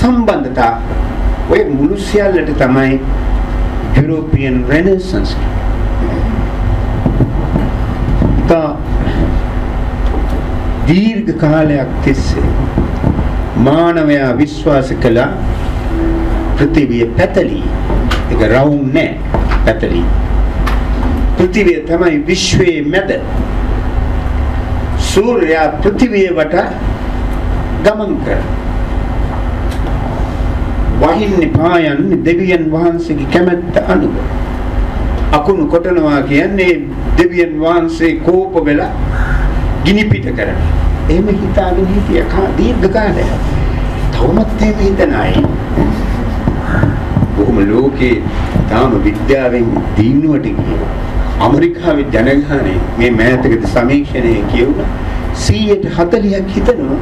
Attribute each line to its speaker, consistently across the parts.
Speaker 1: සම්බන්ධතා ඔය මුළු සියල්ලට තමයි යුරෝපියන් රෙනසන්ස් දීර්ඝ කාලයක් තිස්සේ මානවයා විශ්වාස කළ පෘථිවිය පැතලී ඒක රවුම් නෑ පැතලී පෘථිවිය තමයි විශ්වයේ මැද සූර්යයා පෘථිවිය වටා ගමන් කරන වහින්නේ පායන්නේ දෙවියන් වහන්සේගේ කැමැත්ත අනුව අකුණු කොටනවා කියන්නේ දෙවියන් වහන්සේ කෝප වෙලා ගිනි පිට කරන. එහෙම හිතාගෙන හිටිය දීර්ඝ කාලයක්. තවමත් එහෙම හිතන අය. බොහොම ලෝකේ තාම විද්‍යාවෙන් දිනුවට ගිය ඇමරිකාවේ ජනගහනය මේ මෑතකදී සමීක්ෂණය කියුණා 140ක් හිතනවා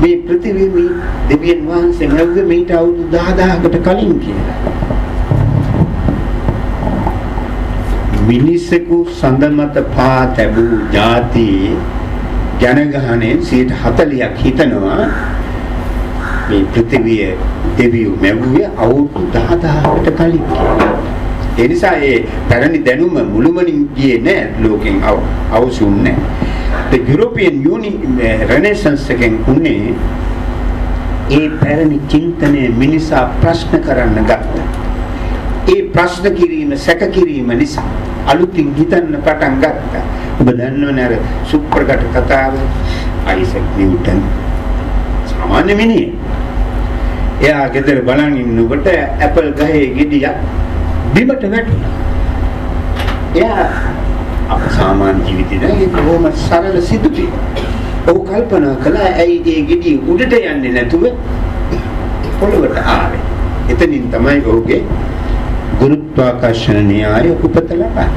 Speaker 1: මේ පෘථිවියේ දෙවියන් වහන්සේ නැවුවේ මීට අවුරුදු 10000කට කලින් කියලා. මිනිසෙකු සඳ මත පා තැබූ ಜಾති ජනගහනයේ 140ක් හිතනවා මේ පෘථිවිය දෙවියෝ මැවුවේ අවුරුදු 10000කට කලින් කියලා. ඒ නිසා ඒ පැරණි දැනුම මුළුමනින් ගියේ නැහැ ලෝකෙන් අවසුන්නේ නැහැ. The European Renaissance එකෙන් උනේ ඒ පැරණි චින්තනය මිනිසා ප්‍රශ්න කරන්න ගත්තා. ඒ ප්‍රශ්න කිරීම සැක කිරීම නිසා අලුතින් හිතන්න පටන් ගත්තා. ඔබ දන්නවනේ අර සුප්‍රකට කතාව අයිසැක් නිව්ටන් සාමාන්‍ය මිනිහෙක්. එයා ගෙදර බලන් ඉන්නකොට ඇපල් ගහේ ගෙඩියක් බිමට වැටුණා. එයා අප සාමාන්‍ය ජීවිතේ නෑ කොහොම සරල සිදුවීම. ඔහු කල්පනා කළා ඇයි ඒ ගෙඩිය උඩට යන්නේ නැතුව පොළවට ආවේ. එතනින් තමයි ඔහුගේ ගුරුත්වාකර්ෂණ න්‍යාය උපත ලබන්නේ.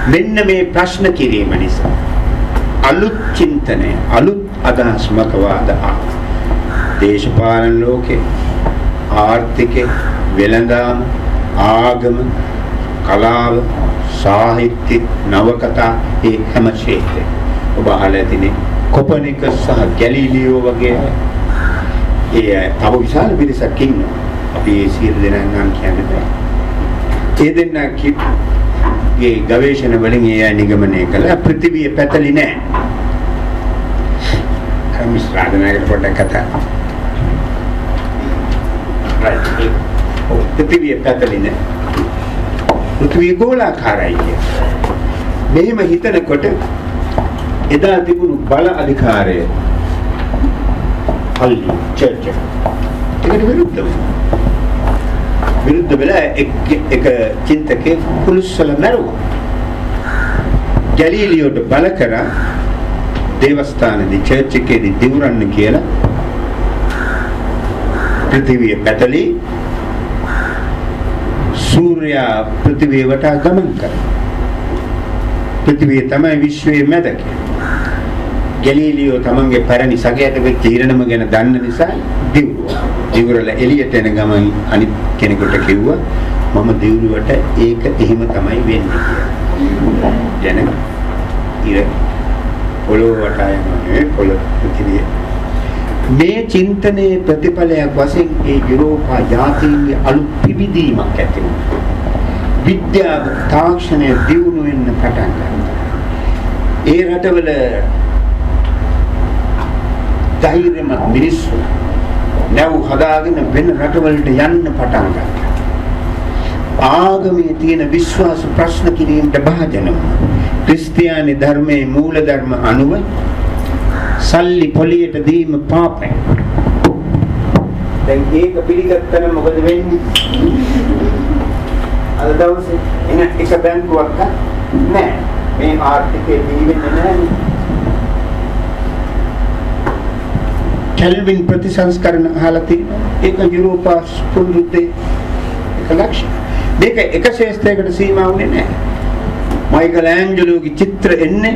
Speaker 1: මෙන්න මේ ප්‍රශ්න කිරීම නිසා අලුත් චින්තනය අලුත් අදහස් මතවාද දේශපාලන ලෝකේ ආර්ථිකේ වෙළඳාම ආගම කලාව සාහිත්‍ය නවකතා ඒ හැම ක්ෂේත්‍රෙ ඔබ අහලා තිනේ කොපර්නිකස් සහ ගැලීලියෝ වගේ ඒ තව විශාල පිරිසක් ඉන්නවා. අපි ඒ සියලු දෙනා නම් කියන්න බෑ. ඒ දෙන්නා මේ ගවේෂණ වලින් ඒ නිගමනය කළා පෘථිවිය පැතලි නෑ. මිස්රාදනයකට පොඩ්ඩක් කතා. පෘථිවිය පැතලි නෑ. පෘථිවිය ගෝලාකාරයි. මෙහෙම හිතනකොට එදා තිබුණු බල අධිකාරය පල්ලි චර්ච් එකට විරුද්ධ වෙලා එක චින්තකෙක් කුළුස්සල මැරුවා. ගැලීලියෝට බල කරා දේවස්ථානදී චර්ච් එකේදී දිවුරන්න කියලා පෘථිවිය පැතලි සූර්යයා පෘථිවිය වටා ගමන් කරනවා. පෘථිවිය තමයි විශ්වයේ මැද කියලා. ගැලීලියෝ තමන්ගේ පැරණි සගයට වෙච්ච ඉරණම ගැන දන්න නිසා දිවුරුවා. දිවුරලා එළියට එන ගමන් අනිත් කෙනෙකුට කිව්වා මම දිවුරුවට ඒක එහෙම තමයි වෙන්නේ කියලා. ජන ඉර පොළොව වටා යන්නේ පොළොව පෘථිවිය. මේ චින්තනයේ ප්‍රතිඵලයක් වශයෙන් ඒ යුරෝපා ජාතීන්ගේ අලුත් පිබිදීමක් ඇති වුණා. විද්‍යාව තාක්ෂණය දියුණු වෙන්න පටන් ගත්තා. ඒ රටවල ධෛර්යමත් මිනිස්සු නැව් හදාගෙන වෙන රටවලට යන්න පටන් ගත්තා. ආගමේ තියෙන විශ්වාස ප්‍රශ්න කිරීමට භාජන වුණා. ක්‍රිස්තියානි ධර්මයේ මූල ධර්ම අනුව සල්ලි පොලියට දීම පාපයි. දැන් ඒක පිළිගත්තම මොකද වෙන්නේ? අද දවසේ එන එක බැංකුවක් නැහැ. මේ ආර්ථිකයේ දීවෙන්නේ නැහැ. කෙල්වින් ප්‍රතිසංස්කරණ අහලා තියෙනවා. ඒක යුරෝපා පුරුද්දේ එක ලක්ෂණ. මේක එක ශේෂ්ත්‍රයකට සීමා වුණේ නැහැ. මයිකල් ඇන්ජලෝගේ චිත්‍ර එන්නේ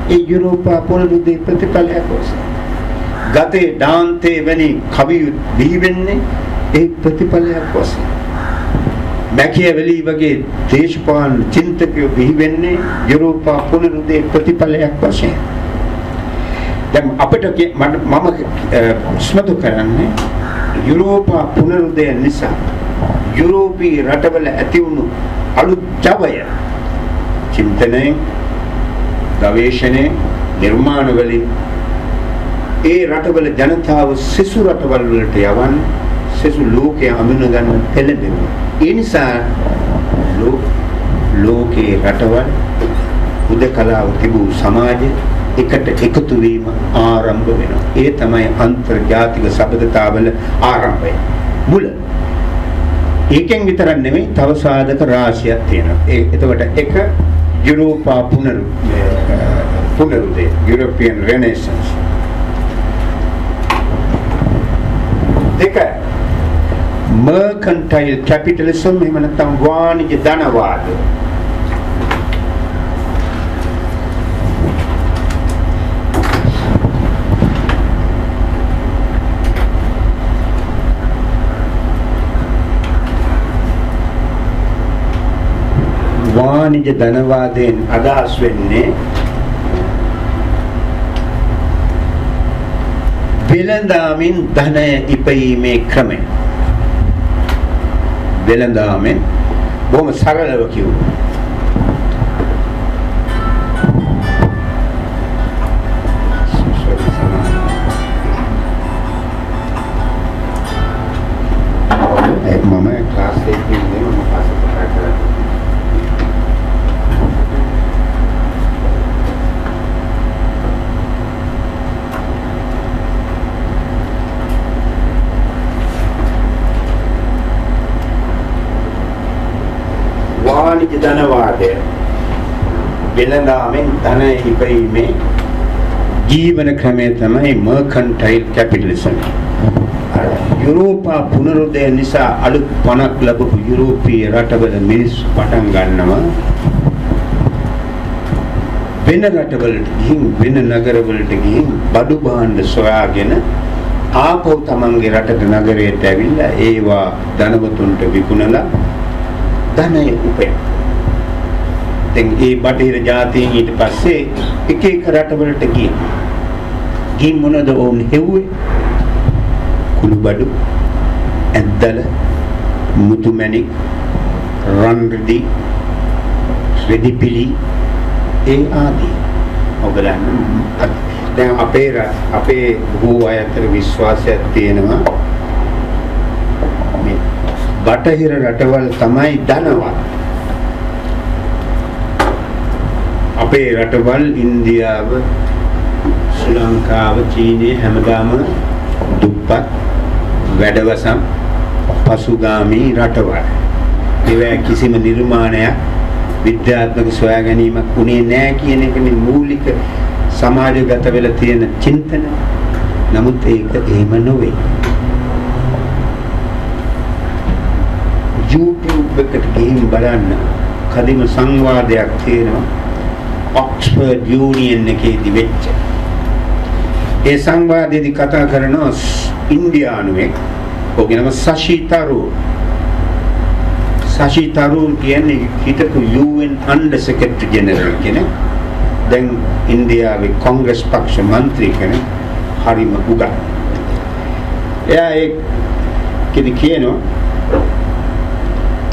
Speaker 1: ඒ යුරෝපා පුරුද්දේ ප්‍රතිඵලයක් ඔස්සේ. ගතේ ඩාන්තේ වැනි කවි බිහි වෙන්නේ ඒ ප්‍රතිඵලයක් ඔස්සේ. මැකියවෙලි වගේ දේශපාලන චින්තකයෝ බිහි වෙන්නේ යුරෝපා පුරුද්දේ ප්‍රතිඵලයක් වශයෙන්. දැන් අපිට මම ස්මතු කරන්නේ යුරෝපා පුනරුදය නිසා යුරෝපීය රටවල ඇති වුණු අලුත් ජවය චින්තනයෙන් ගවේෂණයෙන් නිර්මාණ වලින් ඒ රටවල ජනතාව සෙසු රටවල් වලට යවන්න සෙසු ලෝකයේ අඳුන ගන්න පෙළඹෙනවා. ඒ නිසා ලෝකේ රටවල් උදකලාව තිබූ සමාජය එකට එකතු වීම ආරම්භ වෙනවා. ඒ තමයි අන්තර්ජාතික සබඳතාවල ආරම්භය. මුල. ඒකෙන් විතරක් නෙමෙයි තව සාධක රාශියක් තියෙනවා. එතකොට එක යුරෝපා පුනරුදය European Renaissance. දෙක mercantile capitalism එහෙම නැත්නම් වාණිජ ධනවාදය. වාණිජ ධනවාදයෙන් අදහස් වෙන්නේ වෙළඳාමින් ධනය ඉපයීමේ ක්‍රමය. වෙළඳාමෙන් බොහොම සරලව කියුවා. මම ක්ලාස් එකේ ඉන්නේ මම පාස් කතා කරා. වාණිජ ධනවාදය වෙළඳාමෙන් ධන ඉපයීමේ ජීවන ක්‍රමය තමයි mercantile capitalism. යුරෝපා පුනරුදය නිසා අලුත් පණක් ලැබපු යුරෝපීය රටවල මිනිස්සු පටන් ගන්නවා වෙන රටවලට ගිහින් වෙන නගරවලට ගිහින් බඩු භාණ්ඩ සොයාගෙන ආපහු තමන්ගේ රටට නගරයට ඇවිල්ලා ඒවා ධනවතුන්ට විකුණලා ධනය උපයන. දැන් ඒ බටහිර ජාතීන් ඊට පස්සේ එක එක රටවලට ගිහින් මොනවද ඕන් හෙව්වේ? කුළුබඩු, ඇද්දල, මුතුමැණික්, රන් රිදි, රෙදිපිලි ඒ ආදී. ඔබලන් දැන් අපේ බොහෝ අය අතර විශ්වාසයක් තියෙනවා මේ බටහිර රටවල් තමයි ධනවත්. අපේ රටවල් ඉන්දියාව, ශ්‍රී ලංකාව, චීනය හැමදාම දුප්පත්, වැඩවසම්, පසුගාමී රටවල්. ඒවා කිසිම නිර්මාණයක් විද්‍යාත්මක සොයා ගැනීමක් උනේ නැහැ කියන එකනේ මූලික සමාජගත වෙලා තියෙන චින්තන. නමුත් ඒක එහෙම නොවේ. YouTube එකට ගිහින් බලන්න කදිම සංවාදයක් තියෙනවා ඔක්ස්ෆර්ඩ් යුනියන් එකේදී වෙච්ච. ඒ සංවාදයේදී කතා කරනවා ඉන්දියානුවෙක් ඔහුගේ නම සෂි තරූර්. සෂි තරූර් කියන්නේ හිටපු UN Under Secretary General කෙනෙක්. දැන් ඉන්දියාවේ කොංග්‍රස් පක්ෂ මන්ත්‍රී කෙනෙක්. හරිම උගත්. එයා ඒ කියනවා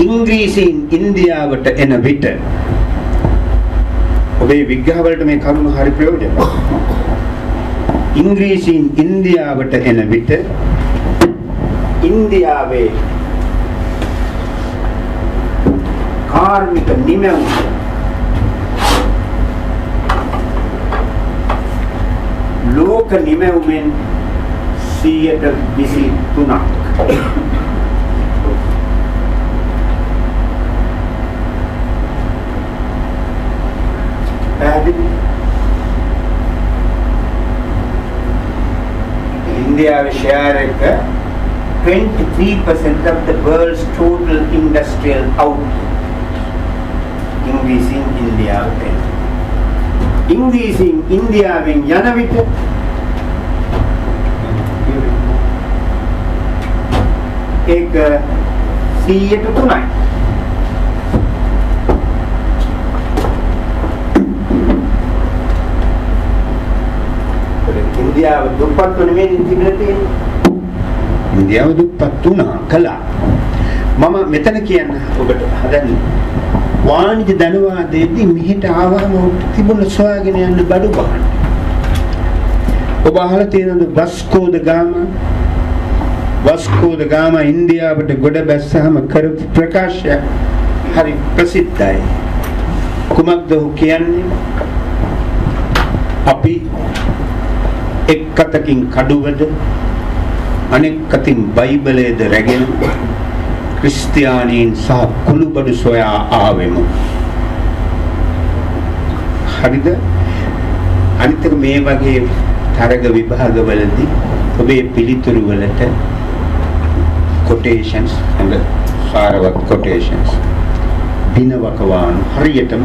Speaker 1: ඉංග්‍රීසීන් ඉන්දියාවට එන විට ඔබේ විග්‍රහ වලට මේ කරුණ හරි ප්‍රයෝජනවත්. ඉංග්‍රීසීන් ඉන්දියාවට එන විට ඉන්දියාවේ කාර්මික නිමැවුම ලෝක නිමැවුමෙන් 23%. India share 23% of the world's total industrial output. Increasing India. Increasing India when Yanavita. एक CA to tonight. ඉන්දියාව දුප්පත් නෙමෙයි තිබිලා තියෙන්නේ. ඉන්දියාව දුප්පත් වුණා කළා. මම මෙතන කියන්න ඔබට හදන්නේ වාණිජ ධනවාදයේදී මෙහෙට ආවම තිබුණ සොයාගෙන යන්න බඩු බහන්න. ඔබ අහලා තියෙනද වස්කෝ ද ගාමා ඉන්දියාවට ගොඩ බැස්සහම කරපු ප්‍රකාශය හරි ප්‍රසිද්ධයි. කුමක්ද ඔහු කියන්නේ? අපි එක් අතකින් කඩුවද අනෙක් අතින් බයිබලයේද රැගෙන ක්‍රිස්තියානීන් සහ කුළුබඩු සොයා ආවෙමු. හරිද? අනිත් එක මේ වගේ තරග විභාගවලදී ඔබේ පිළිතුරු වලට quotations and සාරවත් quotations බිනවකවාන හරියටම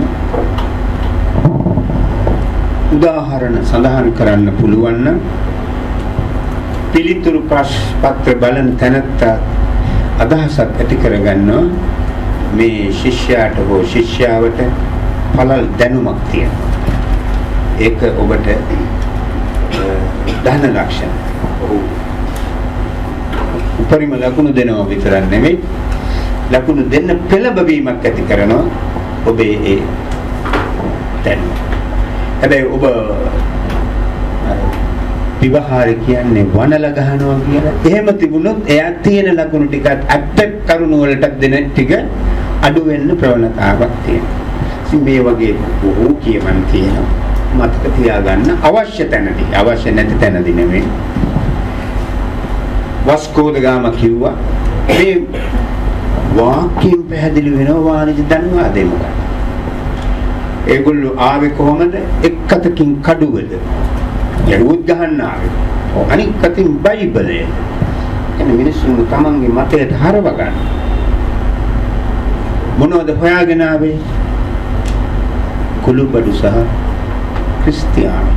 Speaker 1: උදාහරණ සඳහන් කරන්න පුළුවන් නම් පිළිතුරු පත්‍ර බලන තැනත්තා අදහසක් ඇති කරගන්නවා මේ ශිෂ්‍යයාට හෝ ශිෂ්‍යාවට පළල් දැනුමක් තියෙනවා. ඒක ඔබට ධන ලක්ෂණ. උපරිම ලකුණු දෙනවා විතරක් නෙමෙයි ලකුණු දෙන්න පෙළඹවීමක් ඇති කරනවා ඔබේ ඒ දැනුම. හැබැයි ඔබ විවහාර කියන්නේ වනල ගහනවා කියලා. එහෙම තිබුණොත් එයා තියෙන ලකුණු ටිකත් අත්‍යත් කරුණු වලට දෙන ටික අඩු වෙන්න ප්‍රවණතාවක් තියෙනවා. ඉතින් මේ වගේ බොහෝ කියමන් තියෙනවා. මතක තියාගන්න අවශ්‍ය තැනදී, අවශ්‍ය නැති තැනදී නෙමෙයි. වස්කෝ ද ගාමා කිව්වා මේ වාක්‍යයෙන් පැහැදිලි වෙනවා වාණිජ ධනවාදය මොකක්ද? ඒගොල්ලෝ ආවේ කොහොමද? එක් අතකින් කඩුවද යරුත් ගහන්න ආවේ. අනික් අතින් බයිබලය. එන මිනිස්සුන් තමන්ගේ මතයට හරව ගන්න. මොනවද හොයාගෙන ආවේ? කුළුබඩු සහ ක්‍රිස්තියානි.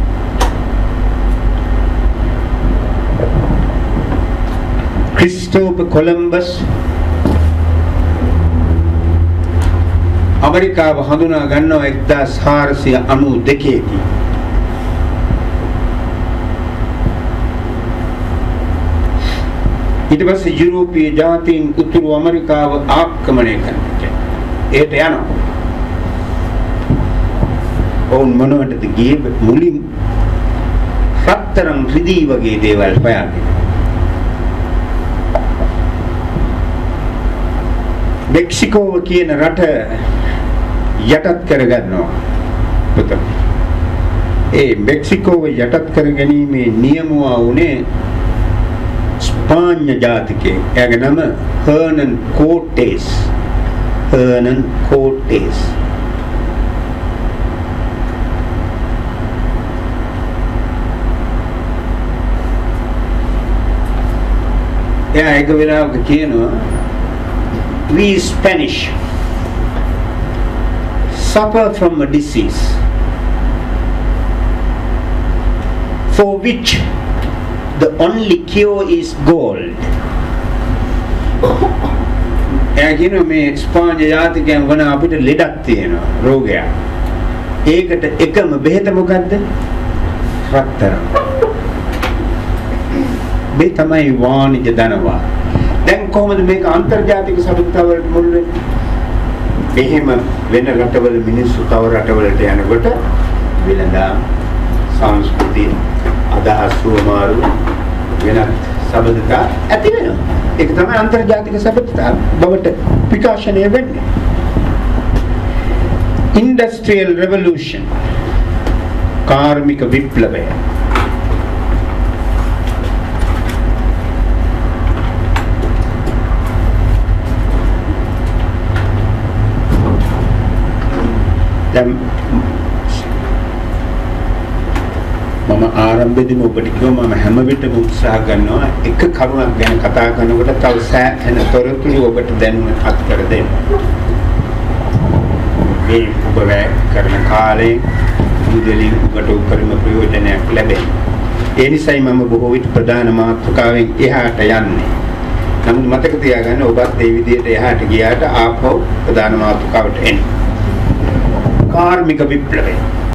Speaker 1: ක්‍රිස්ටෝෆර් කොලම්බස් ඇමරිකාව හඳුනා ගන්නවා 1492 දී. ඊට පස්සේ යුරෝපීය ජාතීන් උතුරු ඇමරිකාව ආක්‍රමණය කරනවා. ඒට යනවා. ඔවුන් මොනවටද ගියේ? මුලින් රත්තරන් රිදී වගේ දේවල් හොයාගෙන. මෙක්සිකෝව කියන රට යටත් කරගන්නවා. පුතේ. ඒ මෙක්සිකෝව යටත් කරගැනීමේ නියමුවා උනේ ස්පාඤ්ඤ ජාතිකයෙක්. එයාගේ නම හර්නන් කෝටේස්. එයා එක වෙලාවක කියනවා we Spanish suffer from a disease for which the only cure is gold. එයාගෙන මේ ස්පාඤ්ඤ ජාතිකයන් වන අපිට ලෙඩක් තියෙනවා රෝගයක්. ඒකට එකම බෙහෙත මොකද්ද? රත්තරන්. මේ තමයි වාණිජ ධනවාද. දැන් කොහොමද මේක අන්තර්ජාතික සබඳතාවලට මුල් වෙන්නේ? මෙහෙම වෙන රටවල මිනිස්සු තව රටවලට යනකොට වෙනදා සංස්කෘතිය අදහස් වමාරු වෙනත් සබඳතා ඇති වෙනවා. ඒක තමයි අන්තර්ජාතික සබඳතාව බවට විකාශනය වෙන්නේ. ඉන්ඩස්ට්‍රියල් රෙවොලූෂන් කාර්මික විප්ලවය දැන් මම ආරම්භයේදීම ඔබට කිව්වා මම හැම විටම උත්සාහ කරනවා එක කරුණක් ගැන කතා කරනකොට තව සෑහෙන තොරතුරු ඔබට දැනුම අත් කර දෙන්න. මේ ඔබ වැය කරන කාලේ මුදලින් ඔබට උපරිම ප්‍රයෝජනයක් ලැබෙයි. ඒ නිසායි මම බොහෝ විට ප්‍රධාන මාතෘකාවෙන් එහාට යන්නේ. නමුත් මතක තියාගන්න ඔබත් මේ විදිහට එහාට ගියාට ආපහු ප්‍රධාන මාතෘකාවට එන්න. කාර්මික විප්ලවය